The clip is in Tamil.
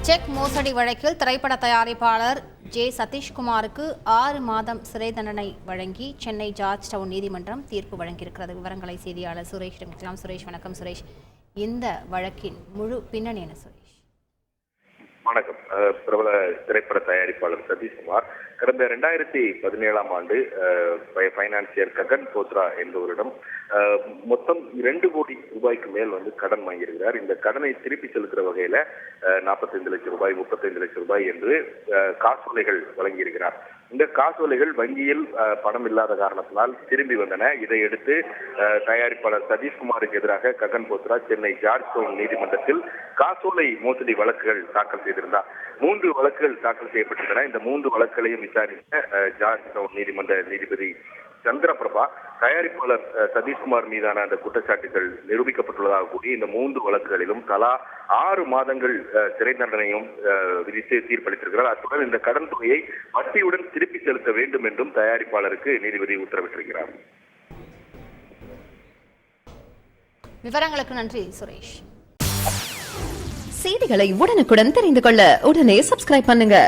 செக் மோசடி வழக்கில் திரைப்பட தயாரிப்பாளர் ஜே சதீஷ்குமாருக்கு 6 மாதம் சிறை தண்டனை வழங்கி சென்னை ஜார்ஜ் டவுன் நீதிமன்றம் தீர்ப்பு வழங்கியிருக்கிறது. விவரங்களை செய்தியாளர் சுரேஷிடம் கேட்கலாம். சுரேஷ், வணக்கம். சுரேஷ், இந்த வழக்கின் முழு பின்னணி என்ன சுரேஷ்? வணக்கம். பிரபல திரைப்பட தயாரிப்பாளர் சதீஷ்குமார் கடந்த 2017ஆம் ஆண்டு பைனான்சியர் ககன் போத்ரா என்பவரிடம் மொத்தம் 2 கோடி ரூபாய்க்கு மேல் கடன் வாங்கியிருக்கிறார். இந்த கடனை திருப்பி செலுத்துற வகையில 45 லட்சம் ரூபாய், 35 லட்சம் ரூபாய் என்று காசோலைகள் வழங்கியிருக்கிறார். இந்த காசோலைகள் வங்கியில் பணம் இல்லாத காரணத்தினால் திரும்பி வந்தன. இதையடுத்து தயாரிப்பாளர் சதீஷ்குமாருக்கு எதிராக ககன் போத்ரா சென்னை ஜார்ஜ் டவுன் நீதிமன்றத்தில் காசோலை மோசடி வழக்குகள் தாக்கல் செய்திருந்தார். 3 வழக்குகள் தாக்கல் செய்யப்பட்டிருந்தன. இந்த 3 வழக்குகளையும் விசாரித்த ஜார்ஜ் டவுன் நீதிமன்ற நீதிபதி சந்திரபிரபா தயாரிப்பாளர் சதீஷ்குமார் மீதான அந்த குற்றச்சாட்டுகள் நிரூபிக்கப்பட்டுள்ளதாக கூறி இந்த 3 வழக்குகளிலும் தலா 6 மாதங்கள் சிறை தண்டனையும் விதித்து தீர்ப்பளித்திருக்கிறார். அத்துடன் இந்த கடன் தொகையை வட்டியுடன் திருப்பி செலுத்த வேண்டும் என்றும் தயாரிப்பாளருக்கு நீதிபதி உத்தரவிட்டிருக்கிறார். விவரங்களுக்கு நன்றி சுரேஷ். செய்திகளை உடனுக்குடன் தெரிந்து கொள்ள உடனே சப்ஸ்கிரைப் பண்ணுங்க.